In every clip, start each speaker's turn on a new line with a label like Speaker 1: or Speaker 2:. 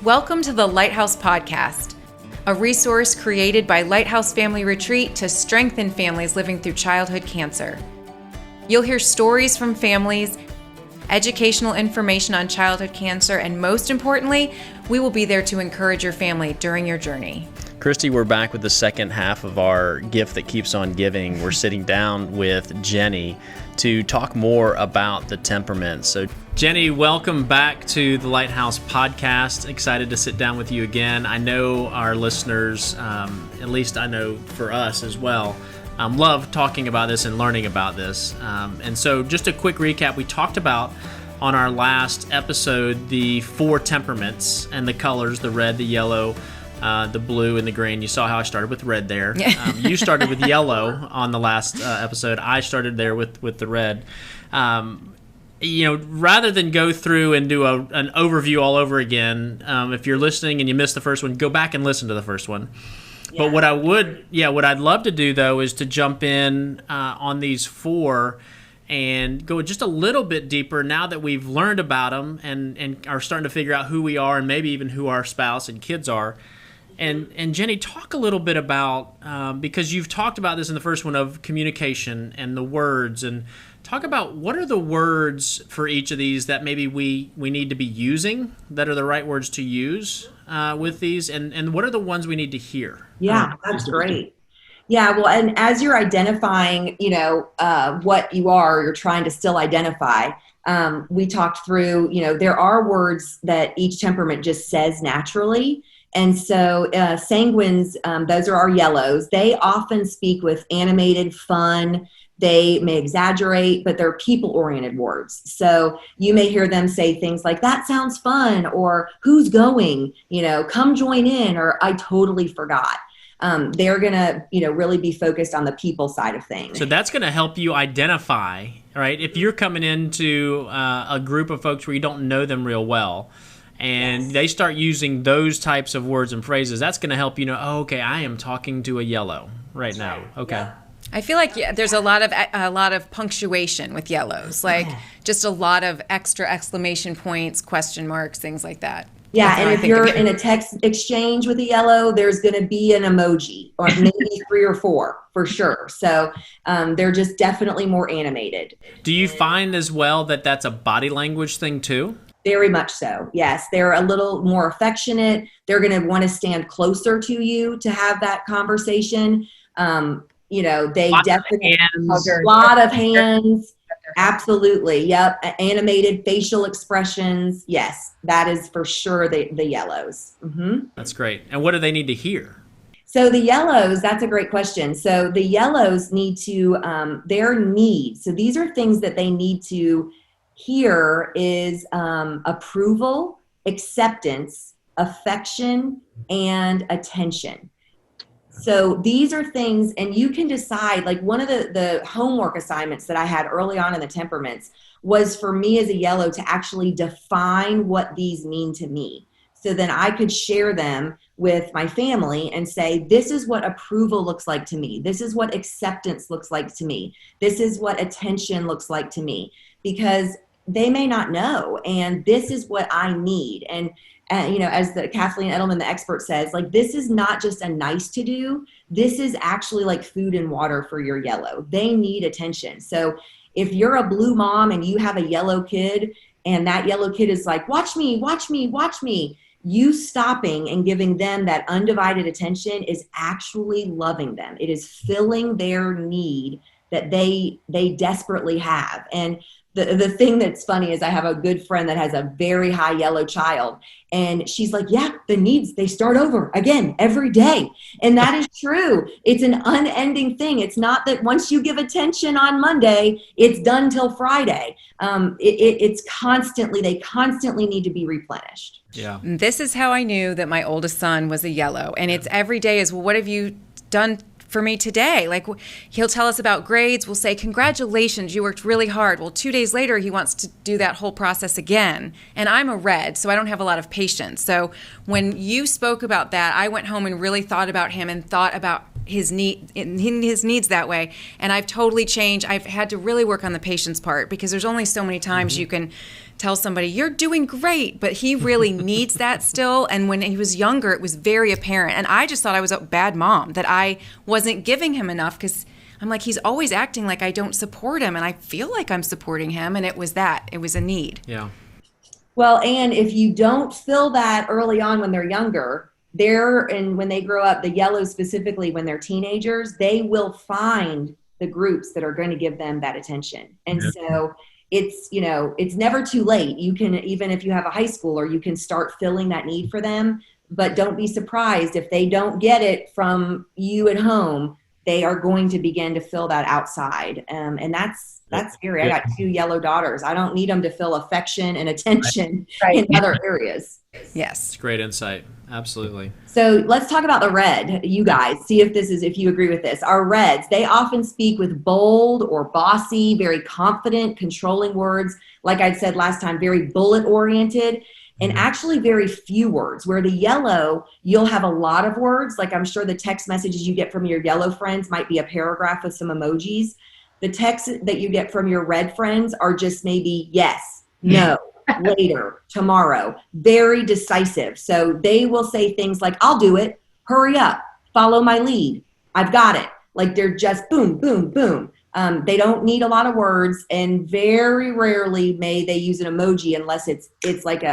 Speaker 1: Welcome to the Lighthouse Podcast, a resource created by Lighthouse Family Retreat to strengthen families living through childhood cancer. You'll hear stories from families, educational information on childhood cancer, and most importantly, we will be there to encourage your family during your journey.
Speaker 2: Christy, we're back with the second half of our gift that keeps on giving. We're sitting down with Jenny to talk more about the temperaments. So, Jenny, welcome back to the Lighthouse Podcast. Excited to sit down with you again. I know our listeners, at least I know for us as well, love talking about this and learning about this. And so just a quick recap, we talked about on our last episode the 4 temperaments and the colors, the red, the yellow, the blue, and the green. You saw how I started with red there. You started with yellow on the last episode. I started there with the red. Rather than go through and do an overview all over again, if you're listening and you missed the first one, go back and listen to the first one. Yeah. But what I'd love to do though is to jump in on these 4 and go just a little bit deeper now that we've learned about them and are starting to figure out who we are and maybe even who our spouse and kids are. And Jenny, talk a little bit about, because you've talked about this in the first one of communication and the words, and talk about what are the words for each of these that maybe we need to be using that are the right words to use with these, and what are the ones we need to hear?
Speaker 3: Yeah, that's great. Yeah, well, and as you're identifying, what you're trying to still identify, we talked through, there are words that each temperament just says naturally. And so sanguines, those are our yellows. They often speak with animated, fun. They may exaggerate, but they're people-oriented words. So you may hear them say things like, that sounds fun, or who's going, come join in, or I totally forgot. They're going to, really be focused on the people side of things.
Speaker 2: So that's going to help you identify, right? If you're coming into a group of folks where you don't know them real well, and they start using those types of words and phrases, that's going to help you know, oh, okay, I am talking to a yellow right now. Okay. Yeah.
Speaker 1: I feel like there's a lot of punctuation with yellows, like just a lot of extra exclamation points, question marks, things like that.
Speaker 3: Yeah, and if you're in a text exchange with a yellow, there's going to be an emoji, or maybe 3 or 4 for sure. So they're just definitely more animated.
Speaker 2: Do you find as well that that's a body language thing too?
Speaker 3: Very much so. Yes, they're a little more affectionate. They're going to want to stand closer to you to have that conversation. They definitely a lot of hands. Absolutely. Yep. Animated facial expressions. Yes, that is for sure the yellows. Mm-hmm.
Speaker 2: That's great. And what do they need to hear?
Speaker 3: So the yellows, that's a great question. So the yellows need to, their needs. So these are things that they need to hear is approval, acceptance, affection, and attention. So these are things, and you can decide, like one of the homework assignments that I had early on in the temperaments was for me as a yellow to actually define what these mean to me. So then I could share them with my family and say, this is what approval looks like to me. This is what acceptance looks like to me. This is what attention looks like to me, because they may not know. And this is what I need. And as the Kathleen Edelman, the expert, says, like, this is not just a nice to do. This is actually like food and water for your yellow. They need attention. So if you're a blue mom and you have a yellow kid, and that yellow kid is like, watch me, watch me, watch me, you stopping and giving them that undivided attention is actually loving them. It is filling their need that they desperately have. And the thing that's funny is I have a good friend that has a very high yellow child, and she's like, yeah, the needs, they start over again every day. And that is true. It's an unending thing. It's not that once you give attention on Monday, it's done till Friday. It's constantly, they constantly need to be replenished.
Speaker 2: Yeah.
Speaker 1: This is how I knew that my oldest son was a yellow. And it's every day is, well, what have you done for me today? Like, he'll tell us about grades. We'll say, congratulations, you worked really hard. Well, 2 days later, he wants to do that whole process again. And I'm a red, so I don't have a lot of patience. So when you spoke about that, I went home and really thought about him and thought about his needs that way. And I've totally changed. I've had to really work on the patience part, because there's only so many times you can tell somebody you're doing great, but he really needs that still. And when he was younger, it was very apparent. And I just thought I was a bad mom, that I wasn't giving him enough, because I'm like, he's always acting like I don't support him, and I feel like I'm supporting him. And it was a need.
Speaker 2: Yeah.
Speaker 3: Well, and if you don't fill that early on when they're younger, and when they grow up, the yellows specifically, when they're teenagers, they will find the groups that are going to give them that attention. And so it's, it's never too late. You can, even if you have a high schooler, you can start filling that need for them, but don't be surprised if they don't get it from you at home. They are going to begin to fill that outside. And that's scary. I got 2 yellow daughters. I don't need them to feel affection and attention in other areas.
Speaker 1: Yes.
Speaker 2: It's great insight. Absolutely.
Speaker 3: So let's talk about the red, you guys. See if you agree with this. Our reds, they often speak with bold or bossy, very confident, controlling words. Like I said last time, very bullet oriented, and actually very few words. Where the yellow, you'll have a lot of words. Like I'm sure the text messages you get from your yellow friends might be a paragraph with some emojis. The texts that you get from your red friends are just maybe yes, no, later, tomorrow. Very decisive. So they will say things like, I'll do it, hurry up, follow my lead, I've got it. Like they're just boom, boom, boom. They don't need a lot of words, and very rarely may they use an emoji unless it's like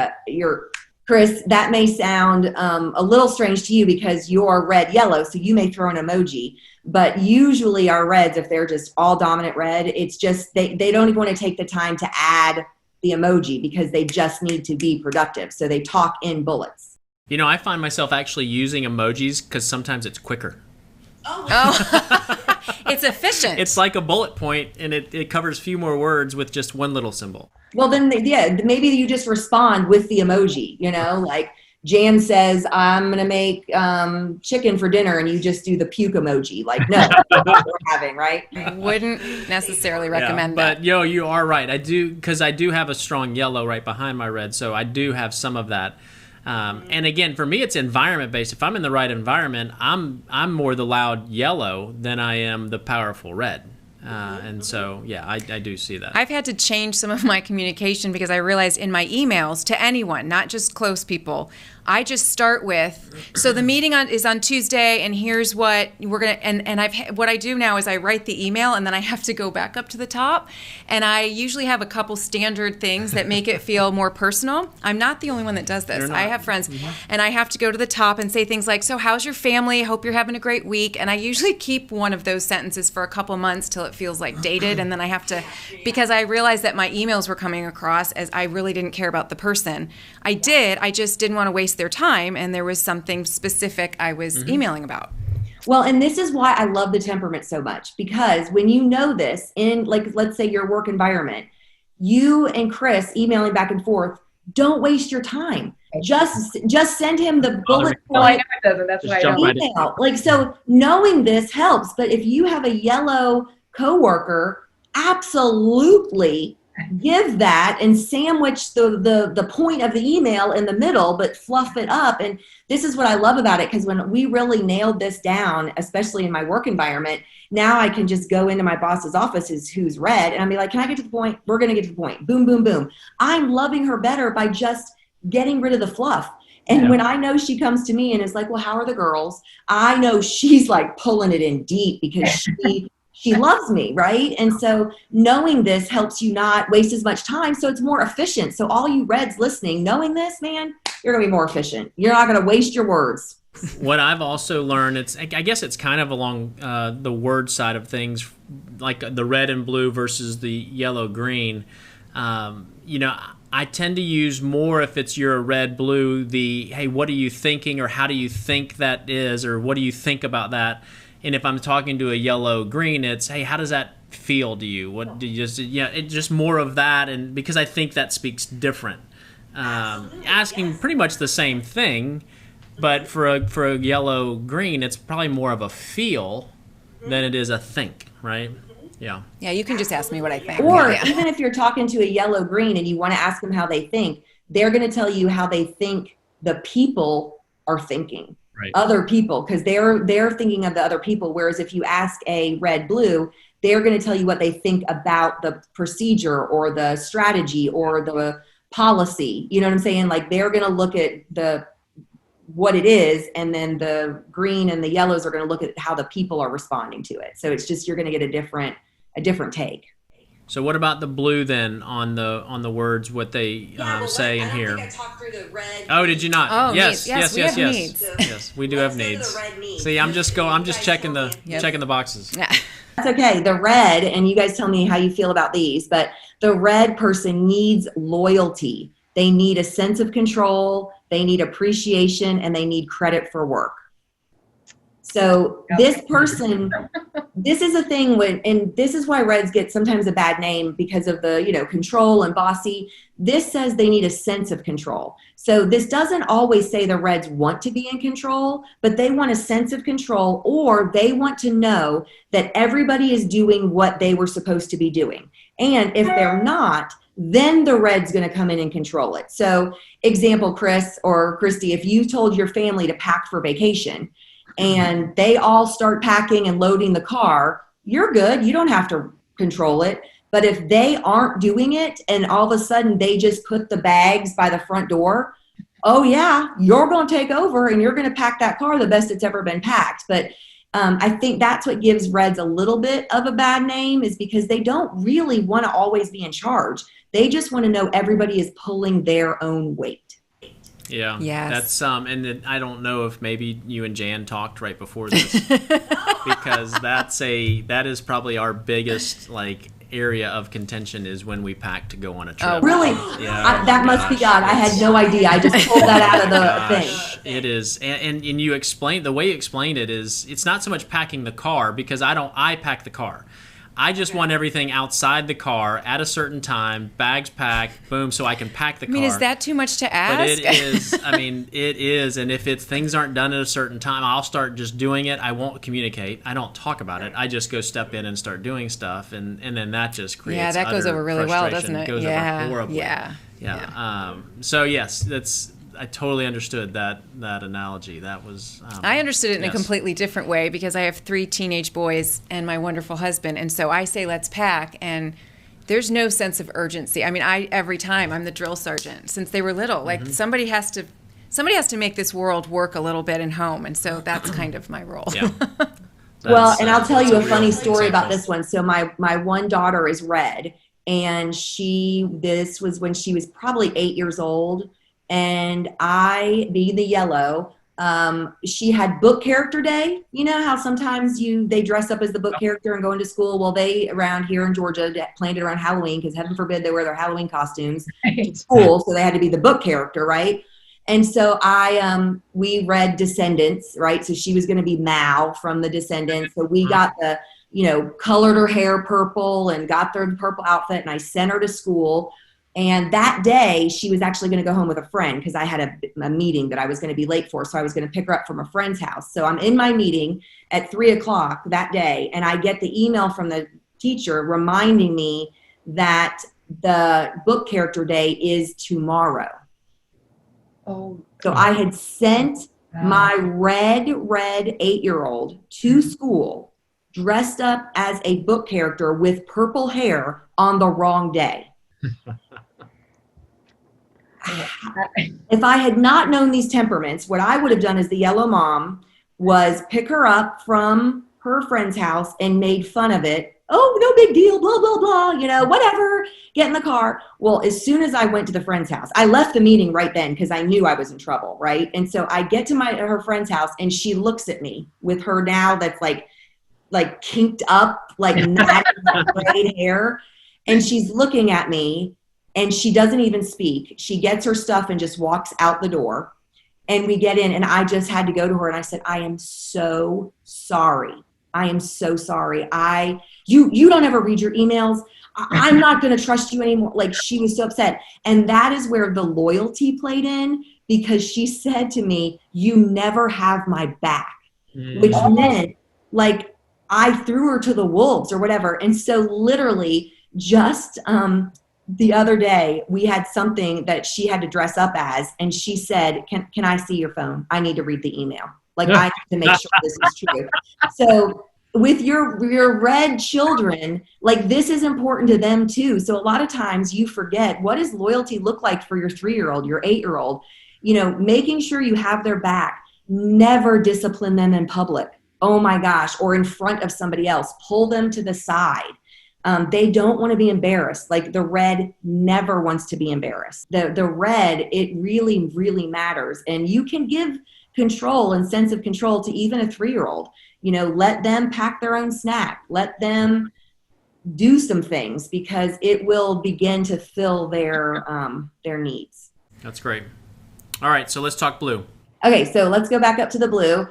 Speaker 3: Chris, that may sound a little strange to you because you're red yellow, so you may throw an emoji. But usually our reds, if they're just all dominant red, it's just they don't even want to take the time to add the emoji because they just need to be productive. So they talk in bullets.
Speaker 2: I find myself actually using emojis because sometimes it's quicker.
Speaker 1: Oh. It's efficient.
Speaker 2: It's like a bullet point, and it covers few more words with just one little symbol.
Speaker 3: Well, then, maybe you just respond with the emoji, like Jan says, I'm going to make chicken for dinner, and you just do the puke emoji. Like, no, that's what we're having, right?
Speaker 1: I wouldn't necessarily recommend that.
Speaker 2: But, you are right. I do, because I do have a strong yellow right behind my red, so I do have some of that. And again, for me, it's environment based. If I'm in the right environment, I'm more the loud yellow than I am the powerful red. And so, I do see that.
Speaker 1: I've had to change some of my communication because I realized in my emails to anyone, not just close people, I just start with, so the meeting is on Tuesday, and here's what we're going to, and what I do now is I write the email, and then I have to go back up to the top, and I usually have a couple standard things that make it feel more personal. I'm not the only one that does this. I have friends, and I have to go to the top and say things like, so how's your family? Hope you're having a great week. And I usually keep one of those sentences for a couple months till it feels like dated, and then I have to, because I realized that my emails were coming across as I really didn't care about the person. I just didn't want to waste their time, and there was something specific I was emailing about.
Speaker 3: Well, and this is why I love the temperament so much, because when you know this in, like, let's say your work environment, you and Chris emailing back and forth, don't waste your time. Just send him the bullet point email. Like, so knowing this helps, but if you have a yellow coworker, absolutely give that and sandwich the point of the email in the middle, but fluff it up. And this is what I love about it, because when we really nailed this down, especially in my work environment, now I can just go into my boss's office who's red, and I'll be like, can I get to the point? We're going to get to the point. Boom, boom, boom. I'm loving her better by just getting rid of the fluff. And when I know she comes to me and is like, well, how are the girls? I know she's like pulling it in deep because she loves me, right? And so knowing this helps you not waste as much time, so it's more efficient. So all you reds listening, knowing this, man, you're going to be more efficient. You're not going to waste your words.
Speaker 2: What I've also learned, I guess it's kind of along the word side of things, like the red and blue versus the yellow-green. I tend to use more, if it's your red-blue, hey, what are you thinking, or how do you think that is, or what do you think about that? And if I'm talking to a yellow-green, it's, hey, how does that feel to you? What do you it's just more of that, and because I think that speaks different. Asking pretty much the same thing, but for a yellow-green, it's probably more of a feel than it is a think, right? Yeah.
Speaker 1: Yeah, you can just ask me what I think.
Speaker 3: Or even if you're talking to a yellow-green and you want to ask them how they think, they're going to tell you how they think the people are thinking.
Speaker 2: Right.
Speaker 3: other people, because they're thinking of the other people. Whereas if you ask a red blue, they're going to tell you what they think about the procedure or the strategy or the policy. You know what I'm saying? Like they're going to look at what it is, and then the green and the yellows are going to look at how the people are responding to it. So it's just, you're going to get a different take.
Speaker 2: So what about the blue then on the words, what they say in here?
Speaker 3: I talked through the red.
Speaker 2: Oh, did you not?
Speaker 1: Oh,
Speaker 2: yes,
Speaker 1: needs.
Speaker 2: yes,
Speaker 1: We have
Speaker 2: yes.
Speaker 1: needs.
Speaker 2: Yes, we do have needs. See, I'm just checking the boxes.
Speaker 1: Yeah.
Speaker 3: That's okay. The red, and you guys tell me how you feel about these, but the red person needs loyalty. They need a sense of control, they need appreciation, and they need credit for work. So this person, this is a thing and this is why reds get sometimes a bad name because of the, control and bossy. This says they need a sense of control. So this doesn't always say the reds want to be in control, but they want a sense of control, or they want to know that everybody is doing what they were supposed to be doing. And if they're not, then the red's going to come in and control it. So example, Chris or Christy, if you told your family to pack for vacation, and they all start packing and loading the car, you're good. You don't have to control it. But if they aren't doing it and all of a sudden they just put the bags by the front door, oh yeah, you're going to take over and you're going to pack that car the best it's ever been packed. But I think that's what gives reds a little bit of a bad name, is because they don't really want to always be in charge. They just want to know everybody is pulling their own weight.
Speaker 2: Yeah,
Speaker 1: yes.
Speaker 2: That's and then I don't know if maybe you and Jan talked right before this, because that is probably our biggest area of contention, is when we pack to go on a trip.
Speaker 3: Oh, really?
Speaker 2: Yeah,
Speaker 3: that must be God. I had no idea. I just pulled that out of the thing.
Speaker 2: It is, and you explained, the way you explained it is, it's not so much packing the car, because I pack the car. I just want everything outside the car at a certain time, bags packed, boom, so I can pack the car.
Speaker 1: I mean, is that too much to ask?
Speaker 2: But it is. It is. And if things aren't done at a certain time, I'll start just doing it. I won't communicate. I don't talk about it. I just go step in and start doing stuff, and then that just creates.
Speaker 1: Yeah, that goes over really well, doesn't it?
Speaker 2: It goes over horribly.
Speaker 1: Yeah.
Speaker 2: So yes, I totally understood that analogy. That was.
Speaker 1: I understood it in a completely different way, because I have 3 teenage boys and my wonderful husband, and so I say let's pack, and there's no sense of urgency. I mean, every time I'm the drill sergeant since they were little. Like somebody has to make this world work a little bit in home, and so that's kind of my role.
Speaker 2: Yeah.
Speaker 3: Well, and I'll tell you a funny story about this one. So my one daughter is red, and this was when she was probably 8 years old. And I, being the yellow, she had book character day. You know how sometimes they dress up as the book character and go into school? Well, they, around here in Georgia, planned it around Halloween, because heaven forbid they wear their Halloween costumes to school. So they had to be the book character, right? And so we read Descendants, right? So she was going to be Mal from the Descendants. So we got colored her hair purple and got the purple outfit, and I sent her to school. And that day, she was actually going to go home with a friend, because I had a meeting that I was going to be late for. So I was going to pick her up from a friend's house. So I'm in my meeting at 3:00 that day, and I get the email from the teacher reminding me that the book character day is tomorrow.
Speaker 4: Oh.
Speaker 3: So I had sent my red 8-year-old to school dressed up as a book character with purple hair on the wrong day. If I had not known these temperaments, what I would have done as the yellow mom was pick her up from her friend's house and made fun of it. Oh, no big deal, blah, blah, blah, whatever, get in the car. Well, as soon as I went to the friend's house, I left the meeting right then, because I knew I was in trouble, right? And so I get to her friend's house, and she looks at me with her now that's like kinked up, like matted braid hair. And she's looking at me, and she doesn't even speak. She gets her stuff and just walks out the door. And we get in, and I just had to go to her, and I said, I am so sorry. I am so sorry. You don't ever read your emails. I'm not going to trust you anymore. Like, she was so upset. And that is where the loyalty played in, because she said to me, you never have my back, which meant I threw her to the wolves or whatever. And so literally just the other day, we had something that she had to dress up as, and she said, can I see your phone? I need to read the email. Like I have to make sure this is true. So with your red children, like this is important to them too. So a lot of times you forget, what does loyalty look like for your 3-year-old, your 8-year-old? Making sure you have their back. Never discipline them in public. Oh my gosh, or in front of somebody else. Pull them to the side. They don't want to be embarrassed. Like the red never wants to be embarrassed. The red, it really, really matters. And you can give control and sense of control to even a 3-year-old. Let them pack their own snack. Let them do some things because it will begin to fill their needs.
Speaker 2: That's great. All right, so let's talk blue.
Speaker 3: Okay, so let's go back up to the blue.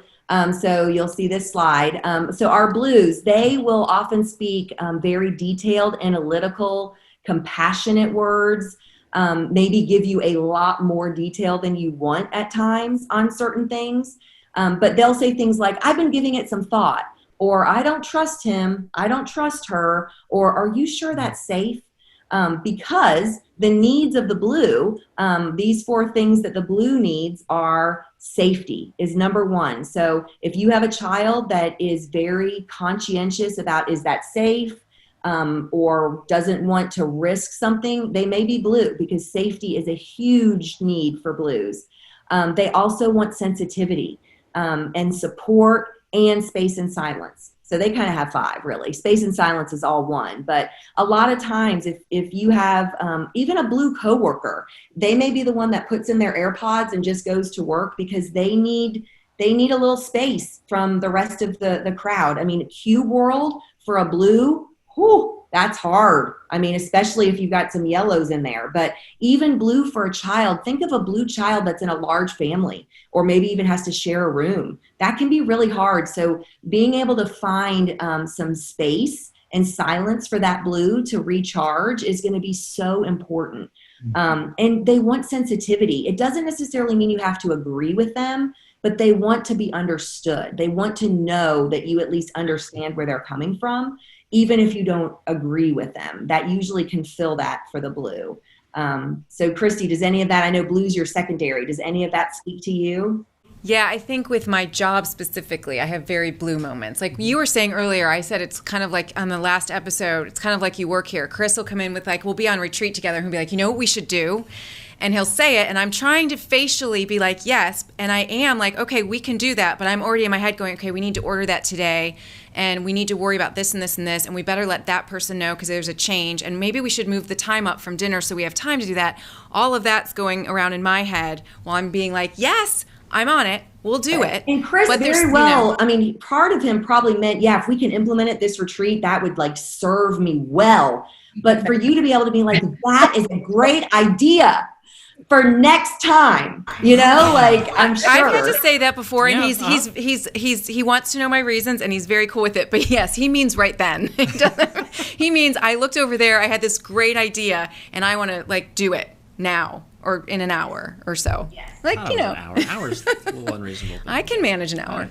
Speaker 3: So you'll see this slide. So our blues, they will often speak very detailed, analytical, compassionate words, maybe give you a lot more detail than you want at times on certain things. But they'll say things like, I've been giving it some thought, or I don't trust him, I don't trust her, or are you sure that's safe? Because the needs of the blue, these 4 things that the blue needs are safety is number 1. So if you have a child that is very conscientious about, is that safe, or doesn't want to risk something, they may be blue because safety is a huge need for blues. They also want sensitivity and support and space and silence. So they kind of have 5, really. Space and silence is all 1. But a lot of times, if you have even a blue coworker, they may be the one that puts in their AirPods and just goes to work because they need a little space from the rest of the crowd. I mean, cube world for a blue, whew, that's hard. I mean, especially if you've got some yellows in there. But even blue for a child, think of a blue child that's in a large family or maybe even has to share a room. That can be really hard. So being able to find some space and silence for that blue to recharge is going to be so important. And they want sensitivity. It doesn't necessarily mean you have to agree with them, but they want to be understood. They want to know that you at least understand where they're coming from, even if you don't agree with them. That usually can fill that for the blue. So Christy, does any of that, I know blue's your secondary, does any of that speak to you?
Speaker 1: Yeah, I think with my job specifically, I have very blue moments. Like you were saying earlier, I said it's kind of like on the last episode, it's kind of like you work here. Chris will come in with like, we'll be on retreat together and he'll be like, you know what we should do? And he'll say it, and I'm trying to facially be like, yes, and I am like, okay, we can do that, but I'm already in my head going, okay, we need to order that today, and we need to worry about this and this and this, and we better let that person know because there's a change, and maybe we should move the time up from dinner so we have time to do that. All of that's going around in my head while I'm being like, yes, I'm on it. We'll do it.
Speaker 3: And Chris, but very well, I mean, part of him probably meant, yeah, if we can implement it this retreat, that would like serve me well. But for you to be able to be like, that is a great idea for next time, like I'm sure.
Speaker 1: I've had to say that before, and he wants to know my reasons, and he's very cool with it. But yes, he means right then. He means I looked over there, I had this great idea, and I want to like do it now or in an hour or so. Yes. Like
Speaker 2: an hour's a little unreasonable.
Speaker 1: I can manage an hour.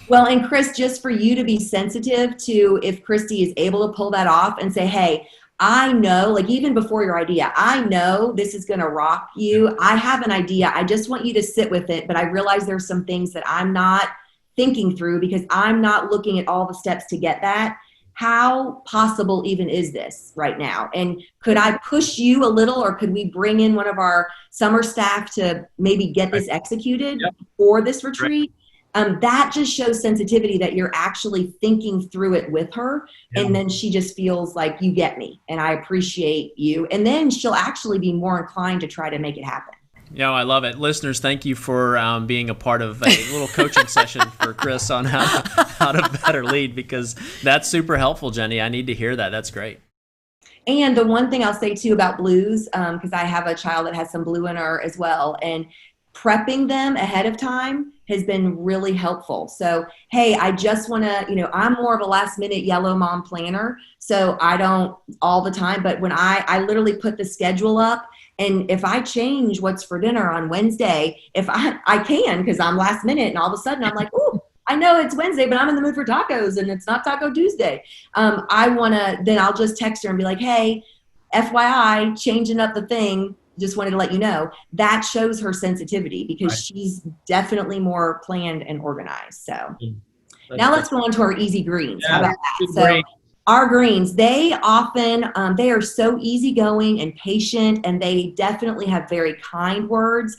Speaker 3: Well, and Chris, just for you to be sensitive to if Christy is able to pull that off and say, hey, I know, like even before your idea, I know this is going to rock you. I have an idea. I just want you to sit with it. But I realize there's some things that I'm not thinking through because I'm not looking at all the steps to get that. How possible even is this right now? And could I push you a little, or could we bring in one of our summer staff to maybe get this executed for this retreat? That just shows sensitivity that you're actually thinking through it with her. Yeah. And then she just feels like you get me and I appreciate you. And then she'll actually be more inclined to try to make it happen.
Speaker 2: Yeah, I love it. Listeners, thank you for being a part of a little coaching session for Chris on how to better lead, because that's super helpful, Jenny. I need to hear that. That's great.
Speaker 3: And the one thing I'll say too about blues, because I have a child that has some blue in her as well, and prepping them ahead of time has been really helpful. So, hey, I just want to, I'm more of a last minute yellow mom planner. So I don't all the time, but when I literally put the schedule up, and if I change what's for dinner on Wednesday, if I can, because I'm last minute and all of a sudden I'm like, oh, I know it's Wednesday, but I'm in the mood for tacos and it's not Taco Tuesday. Then I'll just text her and be like, hey, FYI, changing up the thing. just wanted to let you know that shows her sensitivity because she's definitely more planned and organized. So now let's go on to our easy greens. How about that? So our greens, they often, they are so easygoing and patient, and they definitely have very kind words.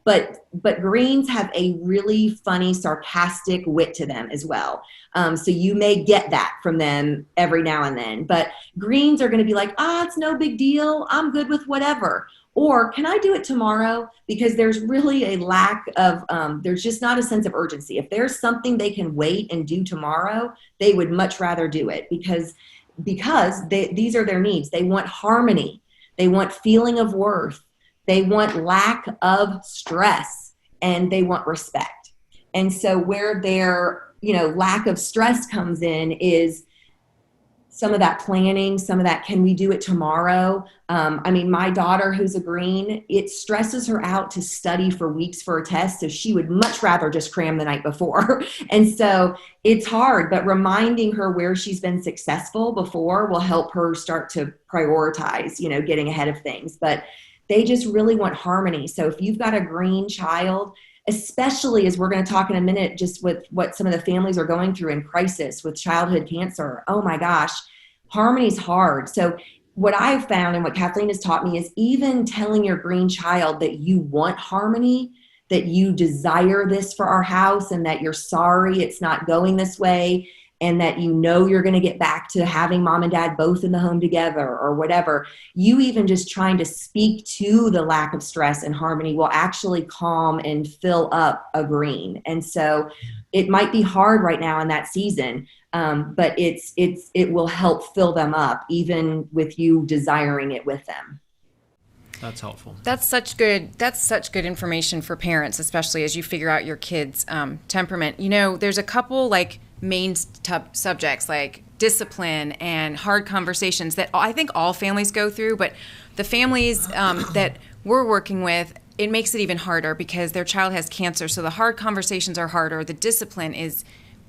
Speaker 3: But greens have a really funny, sarcastic wit to them as well. So you may get that from them every now and then. But greens are going to be like, it's no big deal. I'm good with whatever. Or can I do it tomorrow? Because there's really a lack of, there's just not a sense of urgency. If there's something they can wait and do tomorrow, they would much rather do it because these are their needs. They want harmony. They want feeling of worth. They want lack of stress, and they want respect. And so where their, lack of stress comes in is some of that planning, some of that, can we do it tomorrow? My daughter, who's a green, it stresses her out to study for weeks for a test. So she would much rather just cram the night before. And so it's hard, but reminding her where she's been successful before will help her start to prioritize, getting ahead of things. But they just really want harmony. So if you've got a green child, especially as we're going to talk in a minute, just with what some of the families are going through in crisis with childhood cancer, oh my gosh, harmony's hard. So what I've found and what Kathleen has taught me is even telling your green child that you want harmony, that you desire this for our house, and that you're sorry it's not going this way, and that you're going to get back to having mom and dad both in the home together or whatever. You even just trying to speak to the lack of stress and harmony will actually calm and fill up a green. And so it might be hard right now in that season, but it will help fill them up even with you desiring it with them.
Speaker 2: That's helpful.
Speaker 1: That's such good information for parents, especially as you figure out your kids' temperament. There's a couple main subjects like discipline and hard conversations that I think all families go through, but the families that we're working with, it makes it even harder because their child has cancer. So the hard conversations are harder. The discipline is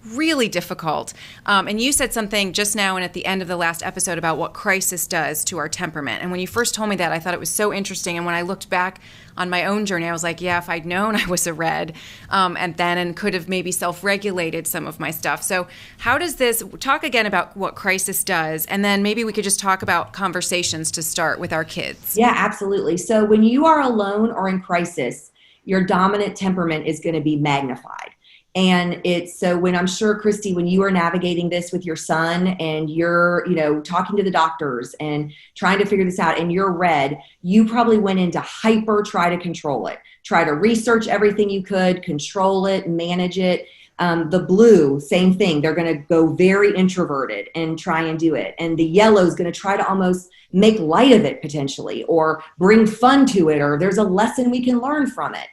Speaker 1: really difficult. And you said something just now and at the end of the last episode about what crisis does to our temperament. And when you first told me that, I thought it was so interesting. And when I looked back on my own journey, I was like, yeah, if I'd known I was a red and could have maybe self-regulated some of my stuff. So how does this, talk again about what crisis does, and then maybe we could just talk about conversations to start with our kids.
Speaker 3: Yeah, absolutely. So when you are alone or in crisis, your dominant temperament is going to be magnified. And it's so when I'm sure, Christy, when you are navigating this with your son and you're, talking to the doctors and trying to figure this out and you're red, you probably went into try to control it, try to research everything you could, control it, manage it. The blue, same thing. They're going to go very introverted and try and do it. And the yellow is going to try to almost make light of it potentially, or bring fun to it, or there's a lesson we can learn from it,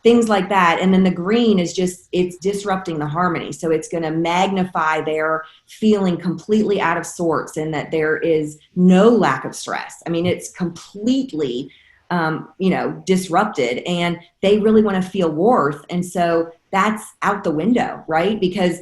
Speaker 3: things like that. And then the green is it's disrupting the harmony. So it's going to magnify their feeling completely out of sorts and that there is no lack of stress. It's completely, disrupted, and they really want to feel worth. And so that's out the window, right? Because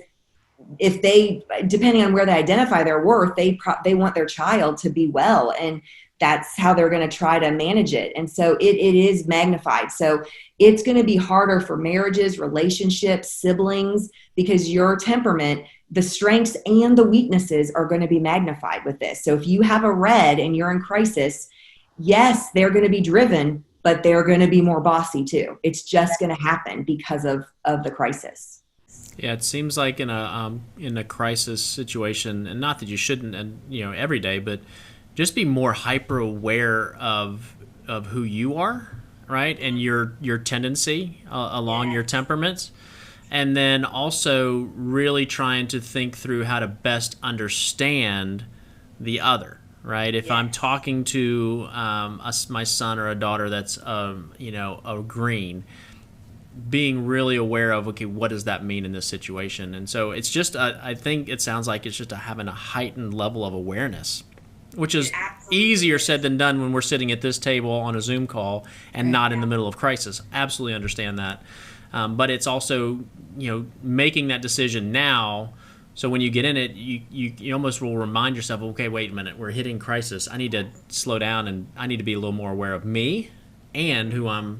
Speaker 3: if they, depending on where they identify their worth, they want their child to be well, and that's how they're going to try to manage it. And so it is magnified. So it's going to be harder for marriages, relationships, siblings, because your temperament, the strengths and the weaknesses are going to be magnified with this. So if you have a red and you're in crisis, yes, they're going to be driven, but they're going to be more bossy too. It's just going to happen because of the crisis.
Speaker 2: Yeah, it seems like in a crisis situation, and not that you shouldn't, and every day, but just be more hyper aware of who you are, right, and your tendency along your temperaments, and then also really trying to think through how to best understand the other. Right. If I'm talking to my son or a daughter that's a green, being really aware of, okay, what does that mean in this situation? And so it's just I think it sounds like it's just having a heightened level of awareness, which is easier said than done when we're sitting at this table on a Zoom call and not in the middle of crisis. Absolutely understand that, but it's also making that decision now, So when you get in it, you almost will remind yourself, okay, wait a minute, we're hitting crisis. I need to slow down, and I need to be a little more aware of me and who I'm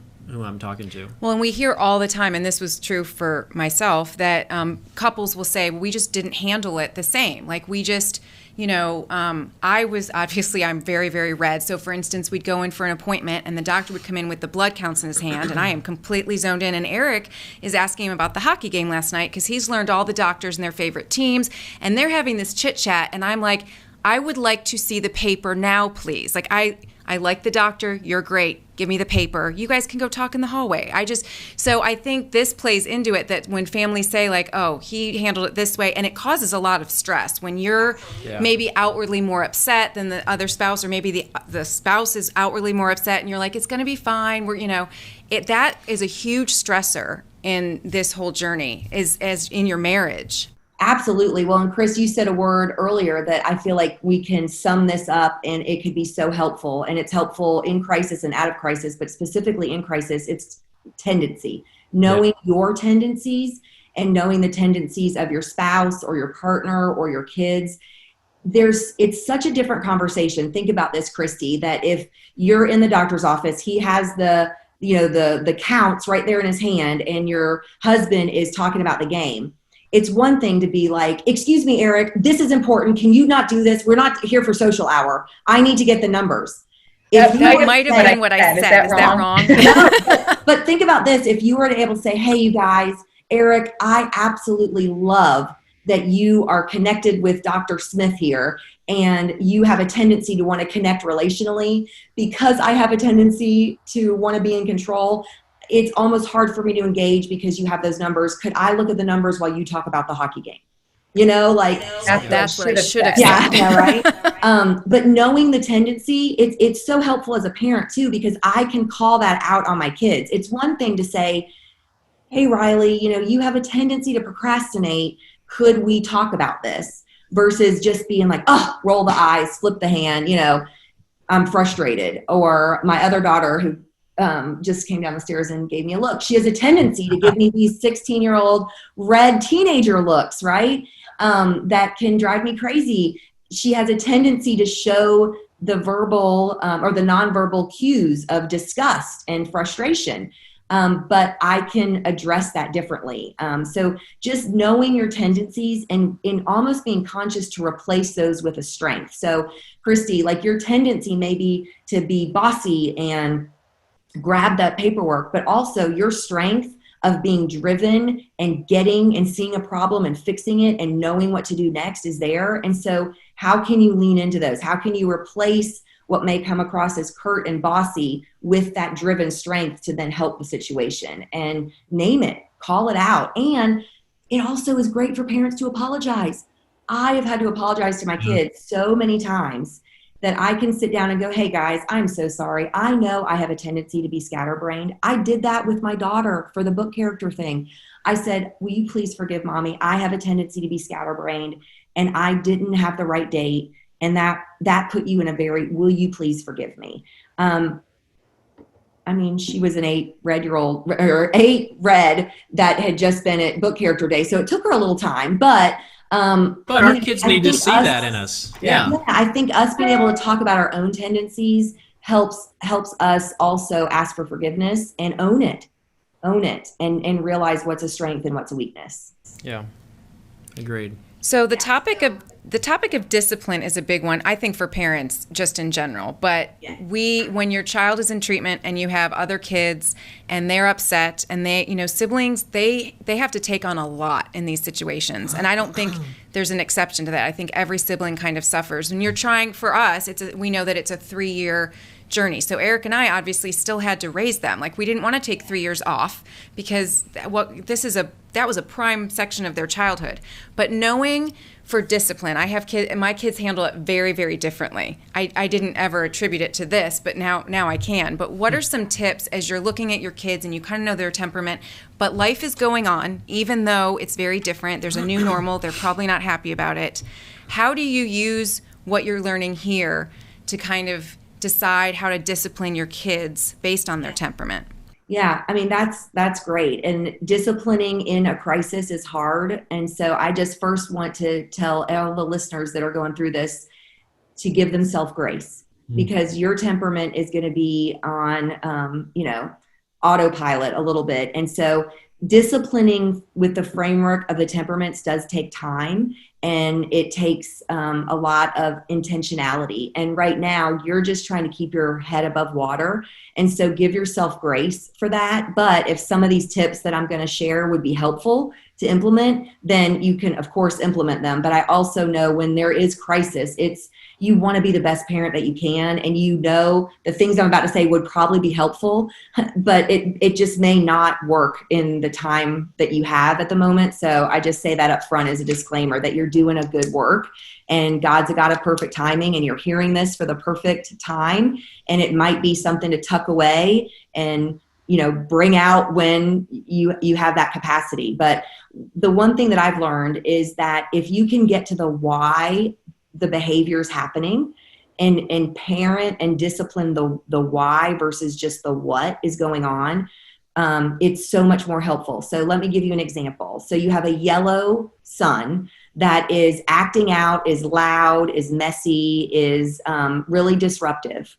Speaker 2: talking to.
Speaker 1: Well, and we hear all the time, and this was true for myself, that couples will say, well, we just didn't handle it the same. Like we just, I'm very, very red. So for instance, we'd go in for an appointment and the doctor would come in with the blood counts in his hand and I am completely zoned in. And Eric is asking him about the hockey game last night because he's learned all the doctors and their favorite teams and they're having this chit chat. And I'm like, I would like to see the paper now, please. Like I like the doctor. You're great. Give me the paper. You guys can go talk in the hallway. So I think this plays into it that when families say like, oh, he handled it this way, and it causes a lot of stress when you're maybe outwardly more upset than the other spouse, or maybe the spouse is outwardly more upset and you're like, it's going to be fine. That is a huge stressor in this whole journey as in your marriage.
Speaker 3: Absolutely. Well, and Chris, you said a word earlier that I feel like we can sum this up and it could be so helpful. And it's helpful in crisis and out of crisis, but specifically in crisis, it's tendency. Knowing your tendencies and knowing the tendencies of your spouse or your partner or your kids. It's such a different conversation. Think about this, Christy, that if you're in the doctor's office, he has the counts right there in his hand and your husband is talking about the game. It's one thing to be like, excuse me, Eric, this is important. Can you not do this? We're not here for social hour. I need to get the numbers.
Speaker 1: That might have been what I said. Is that wrong?
Speaker 3: No, but think about this. If you were to able to say, hey, you guys, Eric, I absolutely love that you are connected with Dr. Smith here and you have a tendency to want to connect relationally. Because I have a tendency to want to be in control, it's almost hard for me to engage because you have those numbers. Could I look at the numbers while you talk about the hockey game?
Speaker 1: That's what I should have said.
Speaker 3: Yeah, right. But knowing the tendency, it's so helpful as a parent too, because I can call that out on my kids. It's one thing to say, hey, Riley, you have a tendency to procrastinate. Could we talk about this? Versus just being like, oh, roll the eyes, flip the hand, I'm frustrated. Or my other daughter who just came down the stairs and gave me a look. She has a tendency to give me these 16-year-old red teenager looks, right? That can drive me crazy. She has a tendency to show the verbal or the nonverbal cues of disgust and frustration. But I can address that differently. So just knowing your tendencies and in almost being conscious to replace those with a strength. So Christy, like your tendency may be to be bossy and grab that paperwork, but also your strength of being driven and getting and seeing a problem and fixing it and knowing what to do next is there. And so how can you lean into those? How can you replace what may come across as curt and bossy with that driven strength to then help the situation and name it, call it out. And it also is great for parents to apologize. I have had to apologize to my kids so many times that I can sit down and go, hey guys, I'm so sorry. I know I have a tendency to be scatterbrained. I did that with my daughter for the book character thing. I said, will you please forgive mommy? I have a tendency to be scatterbrained and I didn't have the right date. And that put you in a will you please forgive me? She was an 8 red that had just been at book character day. So it took her a little time, but
Speaker 2: our kids need to see that in us. Yeah.
Speaker 3: I think us being able to talk about our own tendencies helps us also ask for forgiveness and own it and realize what's a strength and what's a weakness.
Speaker 2: Yeah. Agreed.
Speaker 1: So the topic of discipline is a big one, I think, for parents just in general. But when your child is in treatment and you have other kids and they're upset and siblings, they have to take on a lot in these situations. And I don't think there's an exception to that. I think every sibling kind of suffers. When you're trying, for us, we know that it's a 3-year journey. So Eric and I obviously still had to raise them. Like we didn't want to take 3 years off because that was a prime section of their childhood. But knowing for discipline, I have kids, and my kids handle it very, very differently. I didn't ever attribute it to this, but now I can. But what are some tips as you're looking at your kids and you kind of know their temperament, but life is going on, even though it's very different. There's a new normal. They're probably not happy about it. How do you use what you're learning here to kind of decide how to discipline your kids based on their temperament?
Speaker 3: Yeah, I mean that's great. And disciplining in a crisis is hard. And so I just first want to tell all the listeners that are going through this to give themselves grace, because your temperament is going to be on autopilot a little bit. And so disciplining with the framework of the temperaments does take time, and it takes a lot of intentionality. And right now you're just trying to keep your head above water, and so give yourself grace for that. But if some of these tips that I'm going to share would be helpful to implement, then you can of course implement them. But I also know when there is crisis, you want to be the best parent that you can, and the things I'm about to say would probably be helpful, but it just may not work in the time that you have at the moment. So I just say that up front as a disclaimer, that you're doing a good work, and God's a God of perfect timing, and you're hearing this for the perfect time, and it might be something to tuck away and bring out when you have that capacity. But the one thing that I've learned is that if you can get to the why the behavior is happening, and parent and discipline the why versus just the what is going on, it's so much more helpful. So let me give you an example. So you have a yellow son that is acting out, is loud, is messy, is really disruptive,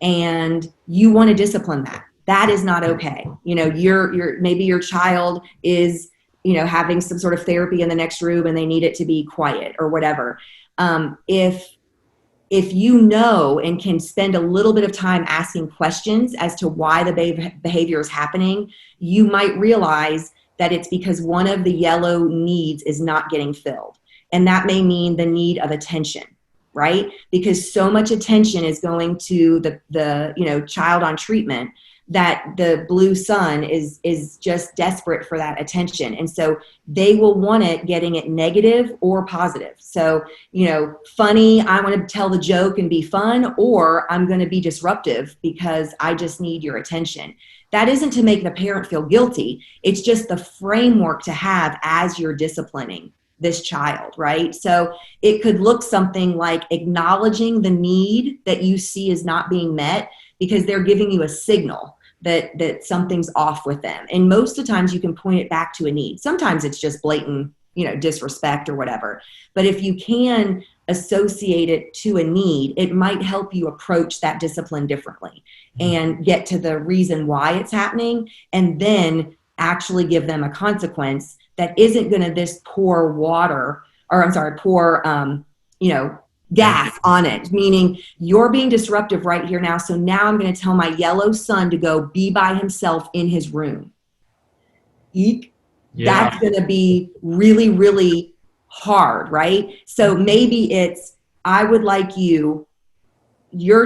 Speaker 3: and you want to discipline that. That is not okay. Maybe your child is having some sort of therapy in the next room, and they need it to be quiet or whatever. If you know and can spend a little bit of time asking questions as to why the behavior is happening, you might realize that it's because one of the yellow needs is not getting filled. And that may mean the need of attention, right? Because so much attention is going to the child on treatment, that the blue sun is just desperate for that attention. And so they will want it, getting it negative or positive. So, funny, I want to tell the joke and be fun, or I'm going to be disruptive because I just need your attention. That isn't to make the parent feel guilty. It's just the framework to have as you're disciplining this child, right? So it could look something like acknowledging the need that you see is not being met, because they're giving you a signal that something's off with them. And most of the times you can point it back to a need. Sometimes it's just blatant, disrespect or whatever. But if you can associate it to a need, it might help you approach that discipline differently and get to the reason why it's happening, and then actually give them a consequence that isn't going to pour gas on it, meaning you're being disruptive right here now. So now I'm going to tell my yellow son to go be by himself in his room. Eek. Yeah. That's going to be really, really hard, right? So maybe it's, I would like your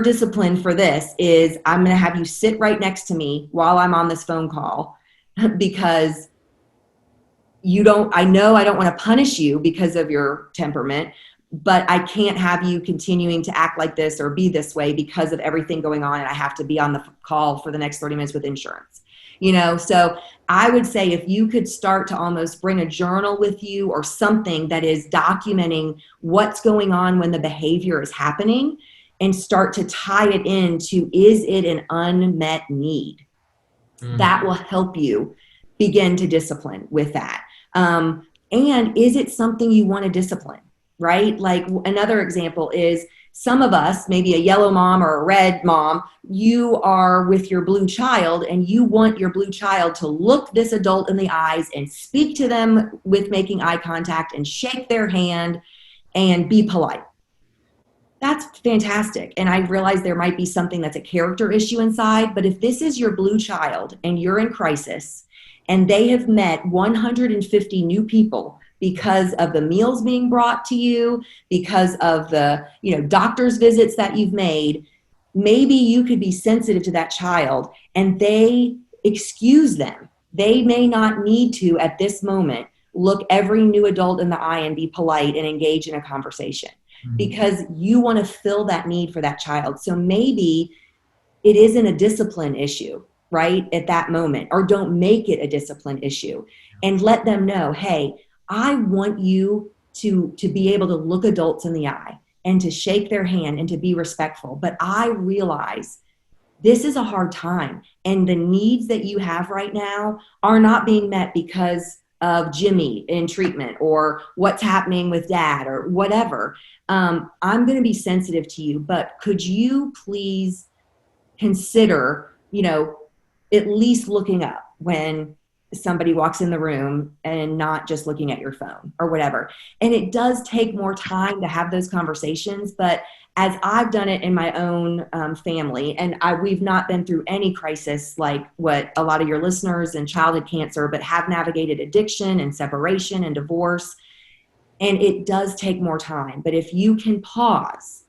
Speaker 3: discipline for this is, I'm going to have you sit right next to me while I'm on this phone call, because I know I don't want to punish you because of your temperament, but I can't have you continuing to act like this or be this way because of everything going on, and I have to be on the call for the next 30 minutes with insurance. So I would say if you could start to almost bring a journal with you or something that is documenting what's going on when the behavior is happening, and start to tie it into, is it an unmet need? Mm-hmm. That will help you begin to discipline with that. And is it something you want to discipline? Right? Like another example is, some of us, maybe a yellow mom or a red mom, you are with your blue child, and you want your blue child to look this adult in the eyes and speak to them with making eye contact and shake their hand and be polite. That's fantastic. And I realize there might be something that's a character issue inside, but if this is your blue child and you're in crisis and they have met 150 new people because of the meals being brought to you, because of the doctor's visits that you've made, maybe you could be sensitive to that child and they excuse them. They may not need to, at this moment, look every new adult in the eye and be polite and engage in a conversation, because you want to fill that need for that child. So maybe it isn't a discipline issue, right, at that moment, or don't make it a discipline issue, and let them know, hey, I want you to be able to look adults in the eye and to shake their hand and to be respectful. But I realize this is a hard time. And the needs that you have right now are not being met because of Jimmy in treatment or what's happening with dad or whatever. I'm going to be sensitive to you, but could you please consider, at least looking up when somebody walks in the room and not just looking at your phone or whatever. And it does take more time to have those conversations, but as I've done it in my own family, and we've not been through any crisis like what a lot of your listeners in childhood cancer, but have navigated addiction and separation and divorce. And it does take more time. But if you can pause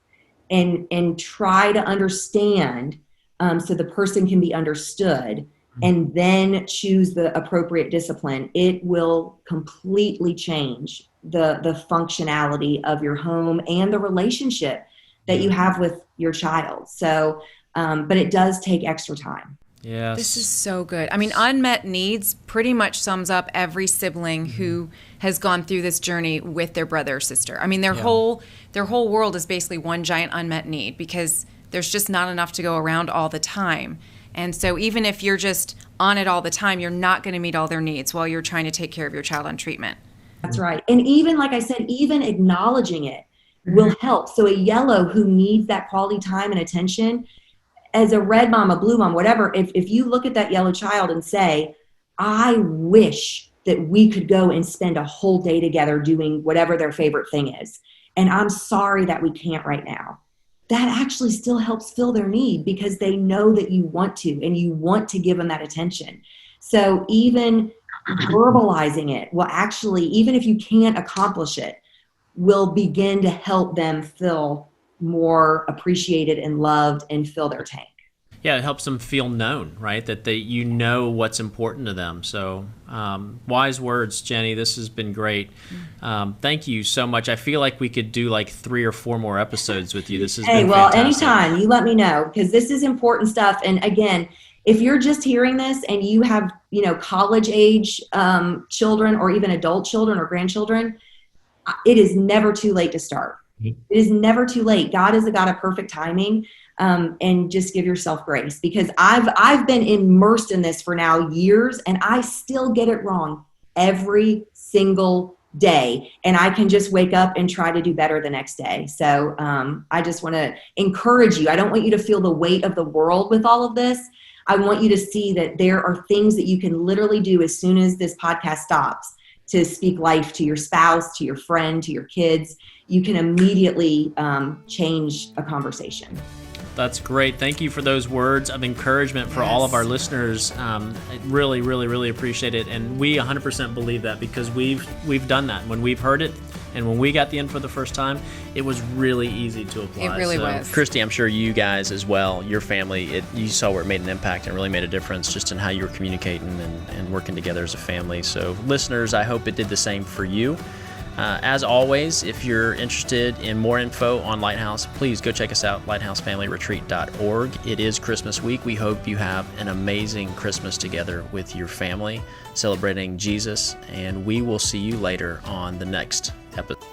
Speaker 3: and try to understand so the person can be understood, and then choose the appropriate discipline, it will completely change the functionality of your home and the relationship that you have with your child. So, but it does take extra time.
Speaker 2: Yes.
Speaker 1: This is so good. I mean, unmet needs pretty much sums up every sibling who has gone through this journey with their brother or sister. I mean, their whole world is basically one giant unmet need because there's just not enough to go around all the time. And so even if you're just on it all the time, you're not going to meet all their needs while you're trying to take care of your child on treatment.
Speaker 3: That's right. And even, like I said, even acknowledging it will help. So a yellow who needs that quality time and attention, as a red mom, a blue mom, whatever, if you look at that yellow child and say, I wish that we could go and spend a whole day together doing whatever their favorite thing is, and I'm sorry that we can't right now, that actually still helps fill their need because they know that you want to and you want to give them that attention. So even verbalizing it will actually, even if you can't accomplish it, will begin to help them feel more appreciated and loved and fill their tank.
Speaker 2: Yeah, it helps them feel known, right? That you know what's important to them. So wise words, Jenny. This has been great. Thank you so much. I feel like we could do like 3 or 4 more episodes with you. This has been fantastic.
Speaker 3: Anytime. You let me know because this is important stuff. And again, if you're just hearing this and you have, college age children or even adult children or grandchildren, it is never too late to start. It is never too late. God is a God of perfect timing. And just give yourself grace because I've been immersed in this for now years and I still get it wrong every single day. And I can just wake up and try to do better the next day. So I just want to encourage you. I don't want you to feel the weight of the world with all of this. I want you to see that there are things that you can literally do as soon as this podcast stops to speak life to your spouse, to your friend, to your kids. You can immediately change a conversation.
Speaker 2: That's great. Thank you for those words of encouragement for all of our listeners. I really, really, really appreciate it. And we 100% believe that because we've done that. When we've heard it and when we got the info the first time, it was really easy to apply.
Speaker 1: It really was.
Speaker 2: Christy, I'm sure you guys as well, your family, you saw where it made an impact and really made a difference just in how you were communicating and working together as a family. So listeners, I hope it did the same for you. As always, if you're interested in more info on Lighthouse, please go check us out, lighthousefamilyretreat.org. It is Christmas week. We hope you have an amazing Christmas together with your family, celebrating Jesus, and we will see you later on the next episode.